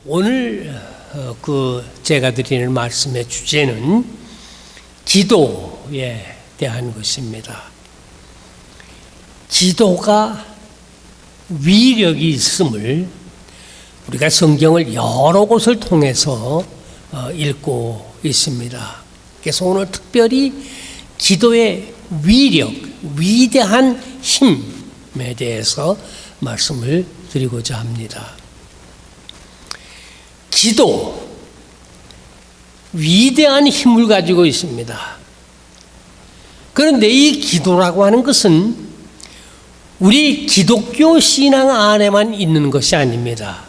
오늘 제가 드리는 말씀의 주제는 기도에 대한 것입니다. 기도가 위력이 있음을 우리가 성경을 여러 곳을 통해서 읽고 있습니다. 그래서 오늘 특별히 기도의 위력, 위대한 힘에 대해서 말씀을 드리고자 합니다. 기도, 위대한 힘을 가지고 있습니다. 그런데 이 기도라고 하는 것은 우리 기독교 신앙 안에만 있는 것이 아닙니다.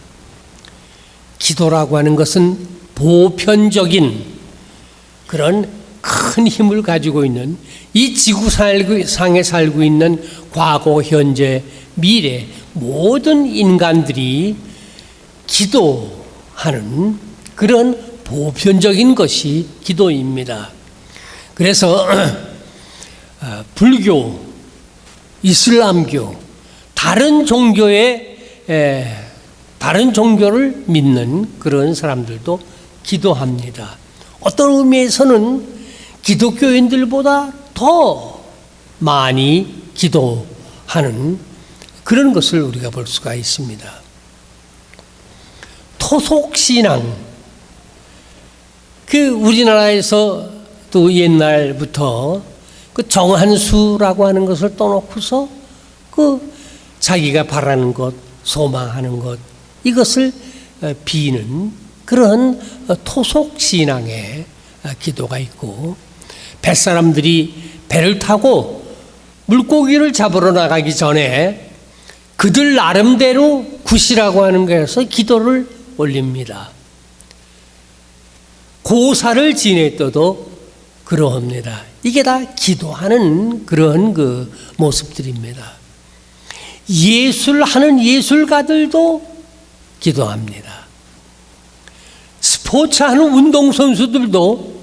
기도라고 하는 것은 보편적인 그런 큰 힘을 가지고 있는 이 지구상에 살고 있는 과거, 현재, 미래 모든 인간들이 기도하는 그런 보편적인 것이 기도입니다. 그래서 불교, 이슬람교, 다른 종교를 믿는 그런 사람들도 기도합니다. 어떤 의미에서는 기독교인들보다 더 많이 기도하는 그런 것을 우리가 볼 수가 있습니다. 토속신앙, 우리나라에서 또 옛날부터 정한수라고 하는 것을 떠놓고서 자기가 바라는 것, 소망하는 것, 이것을 비는 그런 토속신앙의 기도가 있고, 뱃사람들이 배를 타고 물고기를 잡으러 나가기 전에 그들 나름대로 굿이라고 하는 것에서 기도를 올립니다. 고사를 지냈어도 그러합니다. 이게 다 기도하는 그런 모습들입니다. 예술하는 예술가들도 기도합니다. 스포츠하는 운동선수들도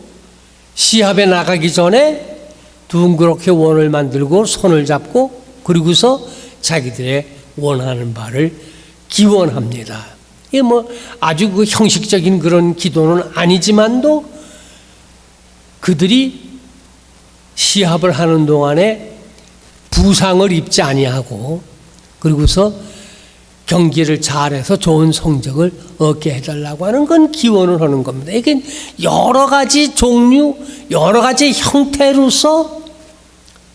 시합에 나가기 전에 둥그렇게 원을 만들고 손을 잡고 그리고서 자기들의 원하는 바를 기원합니다. 이게 아주 형식적인 그런 기도는 아니지만도 그들이 시합을 하는 동안에 부상을 입지 아니하고 그리고서 경기를 잘해서 좋은 성적을 얻게 해달라고 하는 건 기원을 하는 겁니다. 이게 여러 가지 종류, 여러 가지 형태로서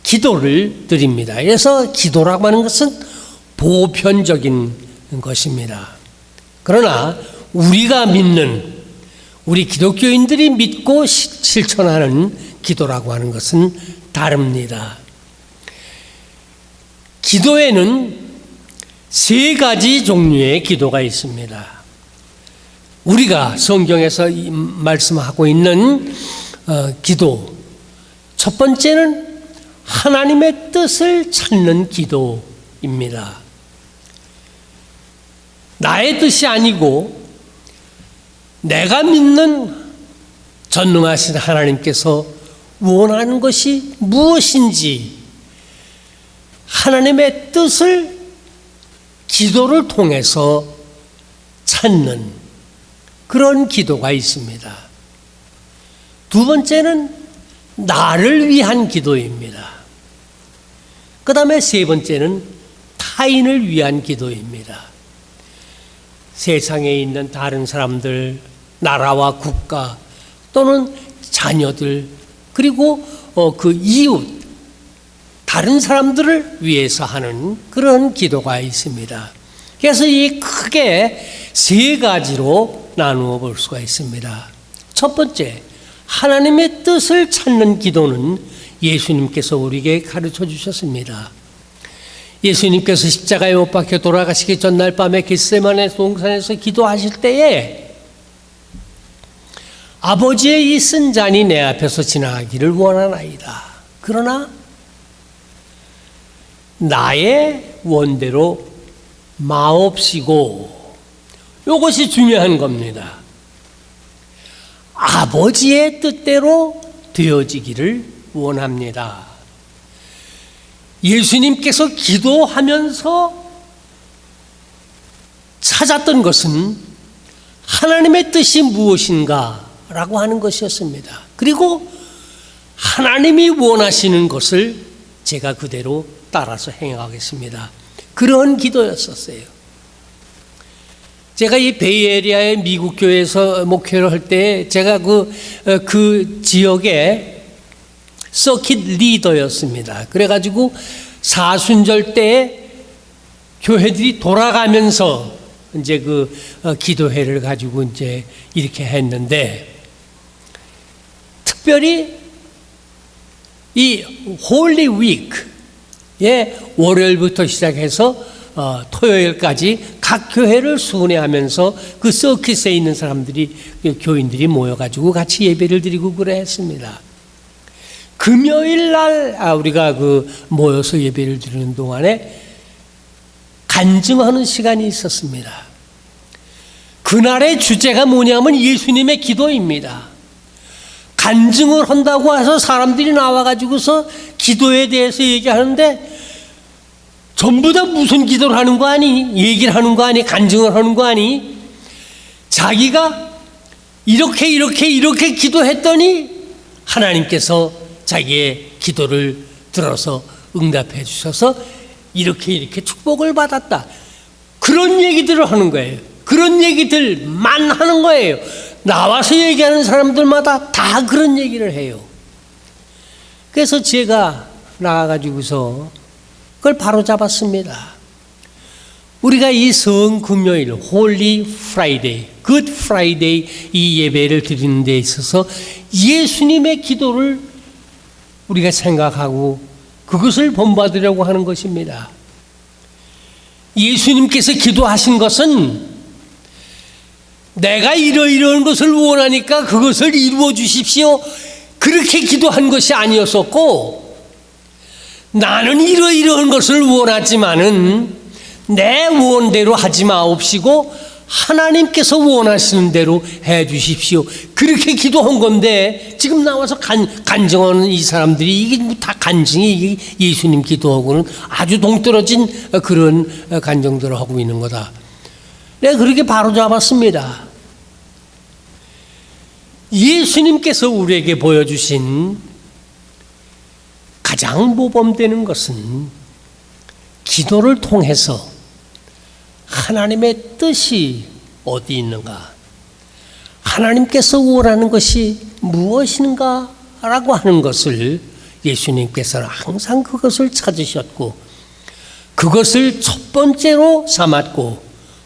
기도를 드립니다. 그래서 기도라고 하는 것은 보편적인 것입니다. 그러나 우리가 믿는, 우리 기독교인들이 믿고 실천하는 기도라고 하는 것은 다릅니다. 기도에는 세 가지 종류의 기도가 있습니다. 우리가 성경에서 말씀하고 있는 기도, 첫 번째는 하나님의 뜻을 찾는 기도입니다. 나의 뜻이 아니고 내가 믿는 전능하신 하나님께서 원하는 것이 무엇인지 하나님의 뜻을 기도를 통해서 찾는 그런 기도가 있습니다. 두 번째는 나를 위한 기도입니다. 그 다음에 세 번째는 타인을 위한 기도입니다. 세상에 있는 다른 사람들, 나라와 국가 또는 자녀들 그리고 그 이웃, 다른 사람들을 위해서 하는 그런 기도가 있습니다. 그래서 이 크게 세 가지로 나누어 볼 수가 있습니다. 첫 번째, 하나님의 뜻을 찾는 기도는 예수님께서 우리에게 가르쳐 주셨습니다. 예수님께서 십자가에 못 박혀 돌아가시기 전날 밤에 겟세마네 동산에서 기도하실 때에 아버지의 이 쓴 잔이 내 앞에서 지나가기를 원하나이다. 그러나 나의 원대로 마옵시고, 이것이 중요한 겁니다. 아버지의 뜻대로 되어지기를 원합니다. 예수님께서 기도하면서 찾았던 것은 하나님의 뜻이 무엇인가라고 하는 것이었습니다. 그리고 하나님이 원하시는 것을 제가 그대로 따라서 행하겠습니다. 그런 기도였었어요. 제가 이 베이에리아의 미국 교회에서 목회를 할 때 제가 그 지역의 서킷 리더였습니다. 그래가지고 사순절 때 교회들이 돌아가면서 이제 기도회를 가지고 이제 이렇게 했는데, 특별히 이 홀리 위크에 월요일부터 시작해서 토요일까지 각 교회를 순회하면서 그 서킷에 있는 사람들이, 교인들이 모여가지고 같이 예배를 드리고 그랬습니다. 금요일 날 우리가 모여서 예배를 드리는 동안에 간증하는 시간이 있었습니다. 그날의 주제가 뭐냐면 예수님의 기도입니다. 간증을 한다고 해서 사람들이 나와가지고서 기도에 대해서 얘기하는데 전부 다 무슨 기도를 하는 거 아니? 얘기를 하는 거 아니? 간증을 하는 거 아니? 자기가 이렇게 기도했더니 하나님께서 자기의 기도를 들어서 응답해 주셔서 이렇게 축복을 받았다. 그런 얘기들을 하는 거예요. 그런 얘기들만 하는 거예요. 나와서 얘기하는 사람들마다 다 그런 얘기를 해요. 그래서 제가 나가가지고서 그걸 바로 잡았습니다. 우리가 이 성금요일, 홀리 프라이데이, 굿 프라이데이 이 예배를 드리는 데 있어서 예수님의 기도를 우리가 생각하고 그것을 본받으려고 하는 것입니다. 예수님께서 기도하신 것은 내가 이러이러한 것을 원하니까 그것을 이루어 주십시오, 그렇게 기도한 것이 아니었었고, 나는 이러이러한 것을 원하지만은 내 원대로 하지 마옵시고 하나님께서 원하시는 대로 해 주십시오, 그렇게 기도한 건데, 지금 나와서 간증하는 이 사람들이 이게 다 간증이 예수님 기도하고는 아주 동떨어진 그런 간증들을 하고 있는 거다. 내가 그렇게 바로 잡았습니다. 예수님께서 우리에게 보여주신 가장 모범되는 것은 기도를 통해서 하나님의 뜻이 어디 있는가, 하나님께서 원하는 것이 무엇인가 라고 하는 것을 예수님께서는 항상 그것을 찾으셨고 그것을 첫 번째로 삼았고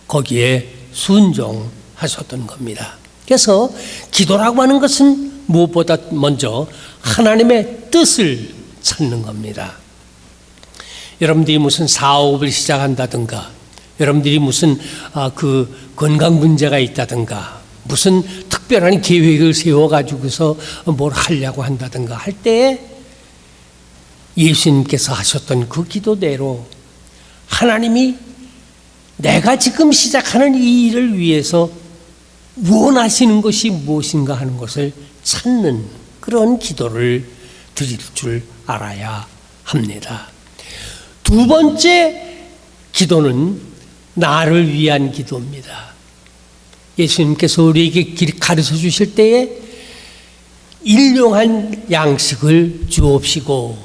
거기에 순종하셨던 겁니다. 그래서 기도라고 하는 것은 무엇보다 먼저 하나님의 뜻을 찾는 겁니다. 여러분들이 무슨 사업을 시작한다든가, 여러분들이 무슨 건강 문제가 있다든가, 무슨 특별한 계획을 세워가지고서 뭘 하려고 한다든가 할 때에 예수님께서 하셨던 그 기도대로 하나님이 내가 지금 시작하는 이 일을 위해서 원하시는 것이 무엇인가 하는 것을 찾는 그런 기도를 드릴 줄 알아야 합니다. 두 번째 기도는 나를 위한 기도입니다. 예수님께서 우리에게 가르쳐 주실 때에 일용할 양식을 주옵시고,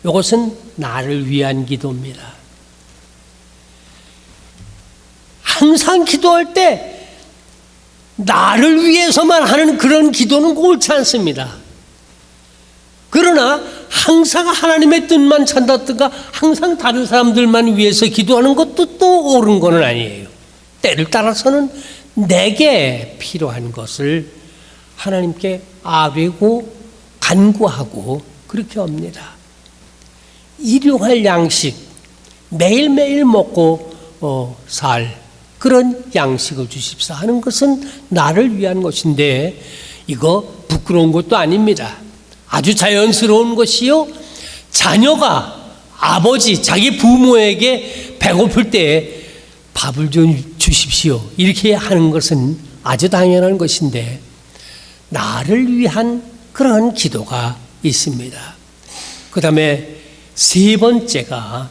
이것은 나를 위한 기도입니다. 항상 기도할 때 나를 위해서만 하는 그런 기도는 옳지 않습니다. 그러나 항상 하나님의 뜻만 찾았든가 항상 다른 사람들만 위해서 기도하는 것도 또 옳은 건 아니에요. 때를 따라서는 내게 필요한 것을 하나님께 아뢰고 간구하고 그렇게 합니다. 일용할 양식, 매일매일 먹고 살 그런 양식을 주십사 하는 것은 나를 위한 것인데, 이거 부끄러운 것도 아닙니다. 아주 자연스러운 것이요, 자녀가 아버지, 자기 부모에게 배고플 때 밥을 좀 주십시오 이렇게 하는 것은 아주 당연한 것인데, 나를 위한 그러한 기도가 있습니다. 그 다음에 세 번째가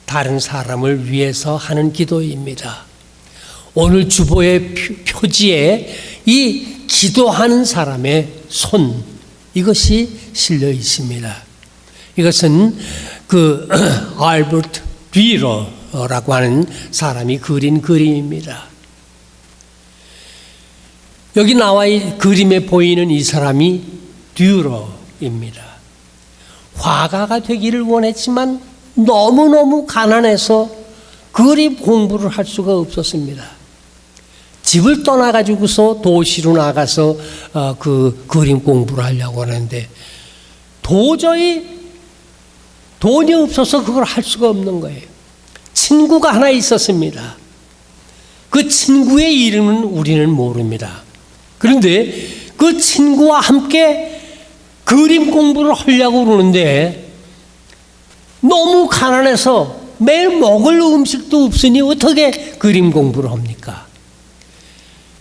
다른 사람을 위해서 하는 기도입니다. 오늘 주보의 표지에 이 기도하는 사람의 손, 이것이 실려 있습니다. 이것은 그 알버트 듀러라고 하는 사람이 그린 그림입니다. 여기 그림에 보이는 이 사람이 듀러입니다. 화가가 되기를 원했지만 너무너무 가난해서 그림 공부를 할 수가 없었습니다. 집을 떠나가지고서 도시로 나가서 그 그림 공부를 하려고 하는데 도저히 돈이 없어서 그걸 할 수가 없는 거예요. 친구가 하나 있었습니다. 그 친구의 이름은 우리는 모릅니다. 그런데 그 친구와 함께 그림 공부를 하려고 그러는데 너무 가난해서 매일 먹을 음식도 없으니 어떻게 그림 공부를 합니까?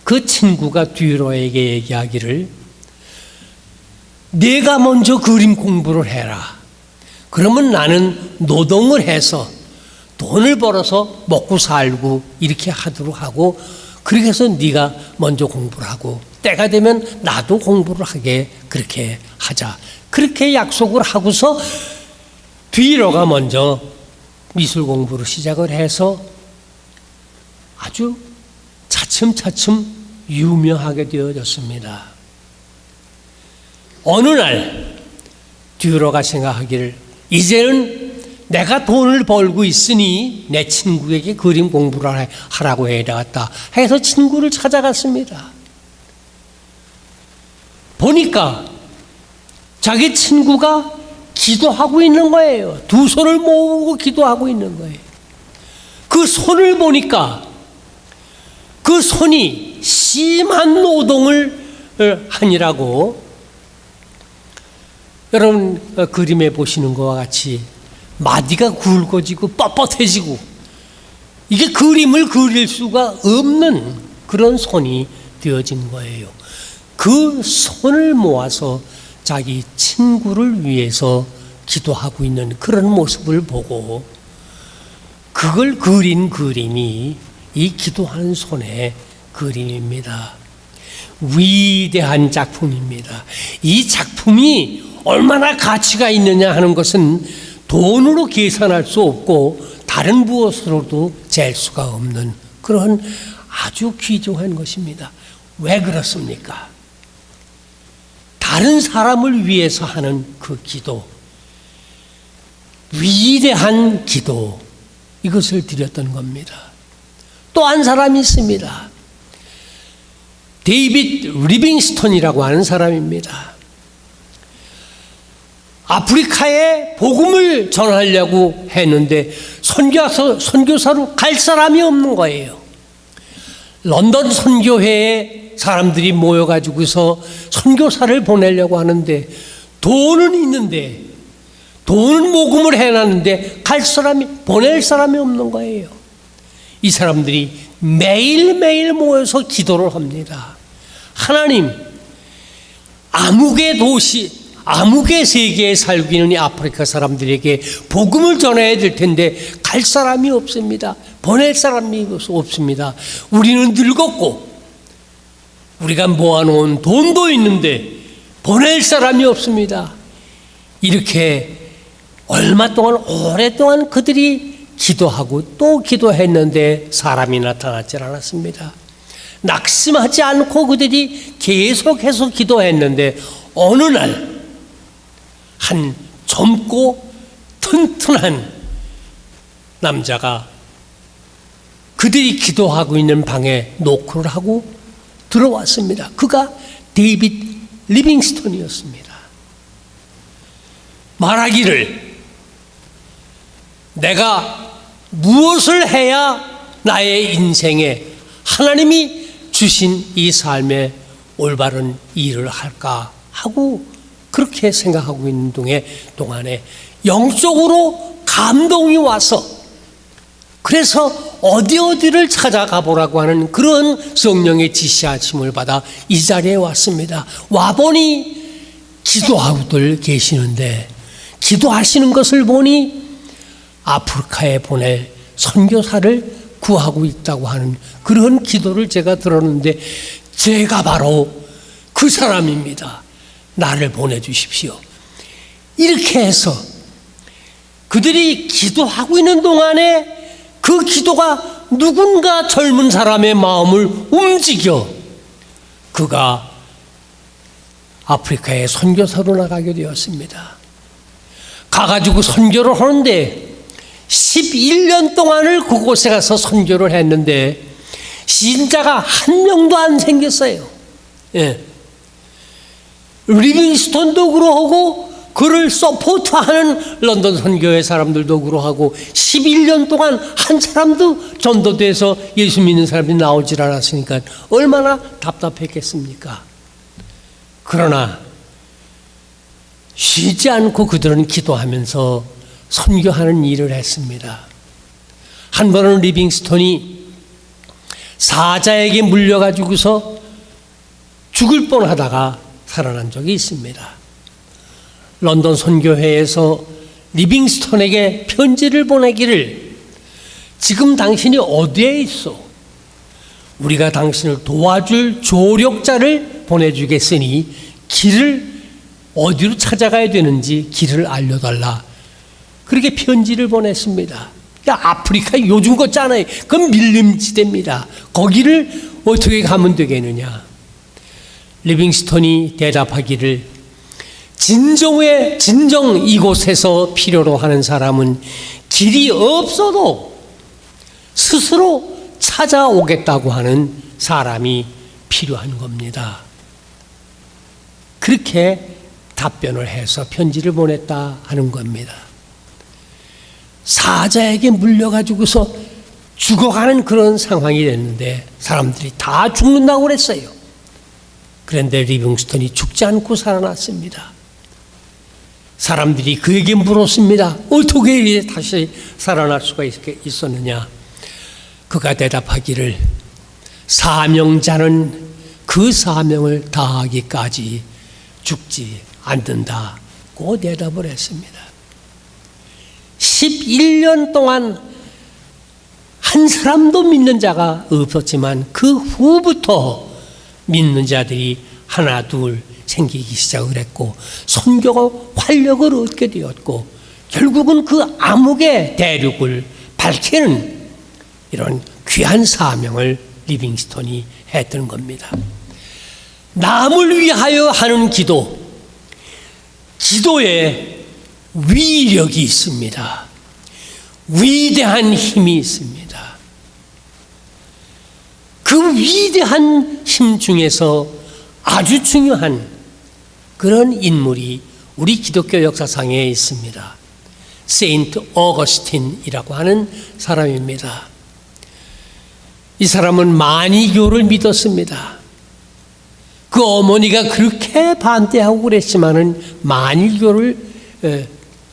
그 친구가 듀러에게 얘기하기를 내가 먼저 그림 공부를 해라. 그러면 나는 노동을 해서 돈을 벌어서 먹고 살고 이렇게 하도록 하고 그렇게 해서 네가 먼저 공부를 하고 때가 되면 나도 공부를 하게 그렇게 하자. 그렇게 약속을 하고서 듀러가 먼저 미술 공부를 시작을 해서 아주 차츰차츰 유명하게 되어졌습니다. 어느 날 듀러가 생각하기를 이제는 내가 돈을 벌고 있으니 내 친구에게 그림 공부를 하라고 해야겠다 해서 친구를 찾아갔습니다. 보니까 자기 친구가 기도하고 있는 거예요. 두 손을 모으고 기도하고 있는 거예요. 그 손을 보니까 그 손이 심한 노동을 하니라고 여러분 그림에 보시는 것과 같이 마디가 굵어지고 뻣뻣해지고 이게 그림을 그릴 수가 없는 그런 손이 되어진 거예요. 그 손을 모아서 자기 친구를 위해서 기도하고 있는 그런 모습을 보고 그걸 그린 그림이 이 기도하는 손의 그림입니다. 위대한 작품입니다. 이 작품이 얼마나 가치가 있느냐 하는 것은 돈으로 계산할 수 없고 다른 무엇으로도 잴 수가 없는 그런 아주 귀중한 것입니다. 왜 그렇습니까? 다른 사람을 위해서 하는 그 기도, 위대한 기도, 이것을 드렸던 겁니다. 또 한 사람이 있습니다. 데이빗 리빙스턴이라고 하는 사람입니다. 아프리카에 복음을 전하려고 했는데 선교사로 갈 사람이 없는 거예요. 런던 선교회에 사람들이 모여가지고서 선교사를 보내려고 하는데 돈은 있는데 돈은 모금을 해놨는데 보낼 사람이 없는 거예요. 이 사람들이 매일매일 모여서 기도를 합니다. 하나님, 암흑의 세계에 살고 있는 이 아프리카 사람들에게 복음을 전해야 될 텐데 갈 사람이 없습니다. 보낼 사람이 없습니다. 우리는 늙었고 우리가 모아놓은 돈도 있는데 보낼 사람이 없습니다. 이렇게 얼마 동안 오랫동안 그들이 기도하고 또 기도했는데 사람이 나타나지 않았습니다. 낙심하지 않고 그들이 계속해서 기도했는데 어느 날 한 젊고 튼튼한 남자가 그들이 기도하고 있는 방에 노크를 하고 들어왔습니다. 그가 데이빗 리빙스턴이었습니다. 말하기를 내가 무엇을 해야 나의 인생에 하나님이 주신 이 삶에 올바른 일을 할까 하고 그렇게 생각하고 있는 동안에 영적으로 감동이 와서 그래서 어디를 찾아가 보라고 하는 그런 성령의 지시하심을 받아 이 자리에 왔습니다. 와보니 기도하고들 계시는데 기도하시는 것을 보니 아프리카에 보낼 선교사를 구하고 있다고 하는 그런 기도를 제가 들었는데 제가 바로 그 사람입니다. 나를 보내주십시오. 이렇게 해서 그들이 기도하고 있는 동안에 그 기도가 누군가 젊은 사람의 마음을 움직여 그가 아프리카에 선교사로 나가게 되었습니다. 가가지고 선교를 하는데 11년 동안을 그곳에 가서 선교를 했는데 신자가 한 명도 안 생겼어요. 예. 리빙스톤도 그러하고 그를 서포트하는 런던 선교회 사람들도 그러하고 11년 동안 한 사람도 전도돼서 예수 믿는 사람이 나오질 않았으니까 얼마나 답답했겠습니까? 그러나 쉬지 않고 그들은 기도하면서 선교하는 일을 했습니다. 한 번은 리빙스톤이 사자에게 물려가지고서 죽을 뻔하다가 살아난 적이 있습니다. 런던 선교회에서 리빙스톤에게 편지를 보내기를 지금 당신이 어디에 있어? 우리가 당신을 도와줄 조력자를 보내주겠으니 길을 어디로 찾아가야 되는지 길을 알려달라. 그렇게 편지를 보냈습니다. 아프리카 요즘 같잖아요. 그건 밀림지대입니다. 거기를 어떻게 가면 되겠느냐. 리빙스톤이 대답하기를 진정 이곳에서 필요로 하는 사람은 길이 없어도 스스로 찾아오겠다고 하는 사람이 필요한 겁니다. 그렇게 답변을 해서 편지를 보냈다 하는 겁니다. 사자에게 물려가지고서 죽어가는 그런 상황이 됐는데 사람들이 다 죽는다고 그랬어요. 그런데 리빙스톤이 죽지 않고 살아났습니다. 사람들이 그에게 물었습니다. 어떻게 다시 살아날 수가 있었느냐? 그가 대답하기를 사명자는 그 사명을 다하기까지 죽지 않는다고 대답을 했습니다. 11년 동안 한 사람도 믿는 자가 없었지만 그 후부터 믿는 자들이 하나 둘 생기기 시작을 했고 선교가 활력을 얻게 되었고 결국은 그 암흑의 대륙을 밝히는 이런 귀한 사명을 리빙스톤이 했던 겁니다. 남을 위하여 하는 기도에 위력이 있습니다. 위대한 힘이 있습니다. 그 위대한 힘 중에서 아주 중요한 그런 인물이 우리 기독교 역사상에 있습니다. 세인트 어거스틴이라고 하는 사람입니다. 이 사람은 만이교를 믿었습니다. 그 어머니가 그렇게 반대하고 그랬지만은 만이교를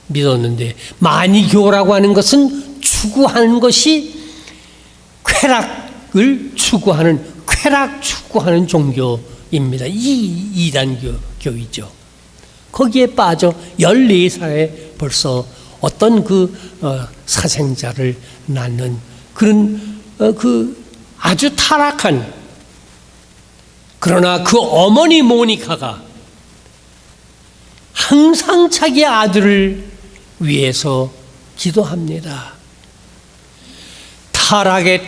믿었는데 만이교라고 하는 것은 추구하는 것이 쾌락을 추구하는 종교입니다. 이 이단교이죠. 거기에 빠져 14살에 벌써 어떤 사생자를 낳는 그런 아주 타락한 그러나 그 어머니 모니카가 항상 자기 아들을 위해서 기도합니다. 타락의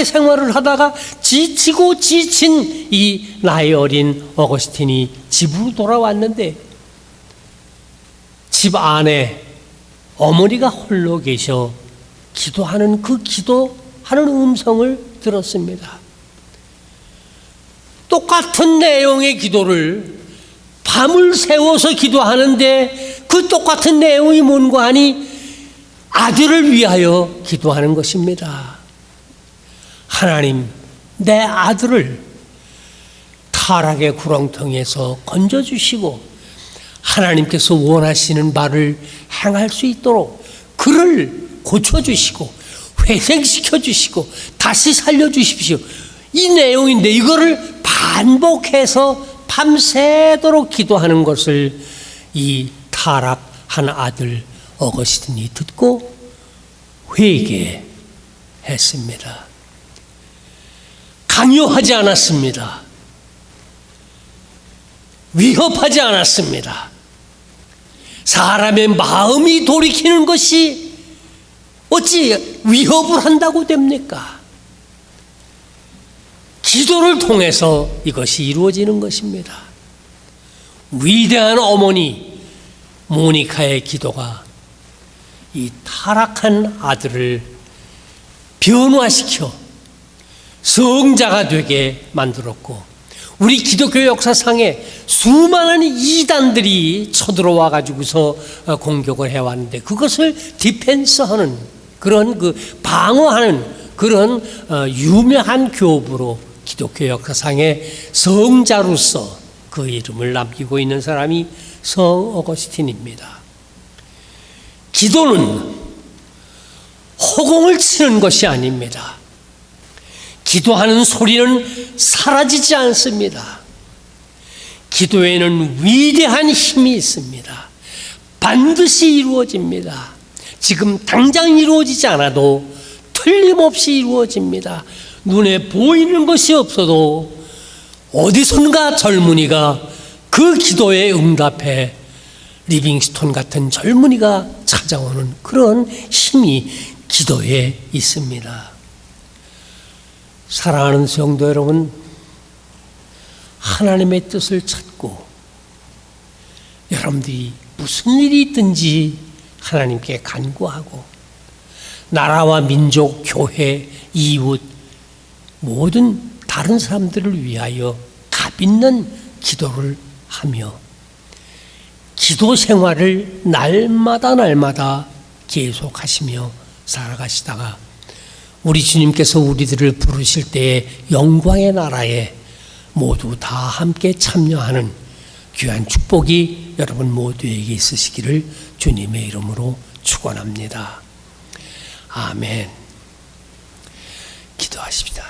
생활을 하다가 지치고 지친 이 나이 어린 어거스틴이 집으로 돌아왔는데 집 안에 어머니가 홀로 계셔 기도하는 그 기도하는 음성을 들었습니다. 똑같은 내용의 기도를 밤을 새워서 기도하는데 그 똑같은 내용이 뭔고 하니 아들을 위하여 기도하는 것입니다. 하나님, 내 아들을 타락의 구렁텅이에서 건져주시고 하나님께서 원하시는 바를 행할 수 있도록 그를 고쳐주시고 회생시켜주시고 다시 살려주십시오. 이 내용인데 이거를 반복해서 밤새도록 기도하는 것을 이 타락한 아들 어거스틴이 듣고 회개해 했습니다. 강요하지 않았습니다. 위협하지 않았습니다. 사람의 마음이 돌이키는 것이 어찌 위협을 한다고 됩니까? 기도를 통해서 이것이 이루어지는 것입니다. 위대한 어머니 모니카의 기도가 이 타락한 아들을 변화시켜 성자가 되게 만들었고, 우리 기독교 역사상에 수많은 이단들이 쳐들어와 가지고서 공격을 해왔는데, 그것을 디펜스하는 그런 방어하는 그런 유명한 교부로 기독교 역사상에 성자로서 그 이름을 남기고 있는 사람이 성 어거스틴입니다. 기도는 허공을 치는 것이 아닙니다. 기도하는 소리는 사라지지 않습니다. 기도에는 위대한 힘이 있습니다. 반드시 이루어집니다. 지금 당장 이루어지지 않아도 틀림없이 이루어집니다. 눈에 보이는 것이 없어도 어디선가 젊은이가 그 기도에 응답해 리빙스톤 같은 젊은이가 찾아오는 그런 힘이 기도에 있습니다. 사랑하는 성도 여러분, 하나님의 뜻을 찾고 여러분들이 무슨 일이 있든지 하나님께 간구하고 나라와 민족, 교회, 이웃, 모든 다른 사람들을 위하여 값있는 기도를 하며 기도 생활을 날마다 계속하시며 살아가시다가 우리 주님께서 우리들을 부르실 때에 영광의 나라에 모두 다 함께 참여하는 귀한 축복이 여러분 모두에게 있으시기를 주님의 이름으로 축원합니다. 아멘. 기도하십시다.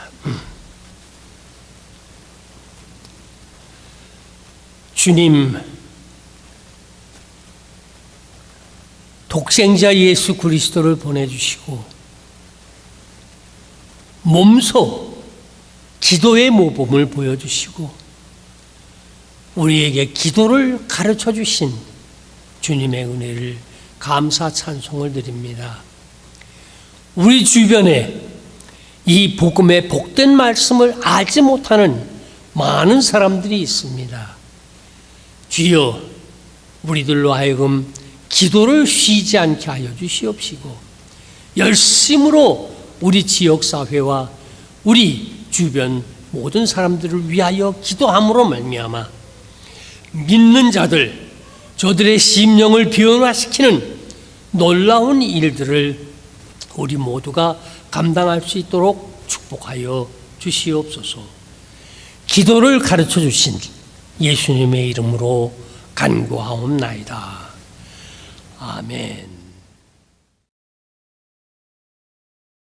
주님, 독생자 예수 그리스도를 보내주시고 몸소 기도의 모범을 보여주시고 우리에게 기도를 가르쳐 주신 주님의 은혜를 감사 찬송을 드립니다. 우리 주변에 이 복음의 복된 말씀을 알지 못하는 많은 사람들이 있습니다. 주여, 우리들로 하여금 기도를 쉬지 않게 하여 주시옵시고 열심으로 우리 지역사회와 우리 주변 모든 사람들을 위하여 기도함으로 말미암아 믿는 자들, 저들의 심령을 변화시키는 놀라운 일들을 우리 모두가 감당할 수 있도록 축복하여 주시옵소서. 기도를 가르쳐 주신 예수님의 이름으로 간구하옵나이다. 아멘.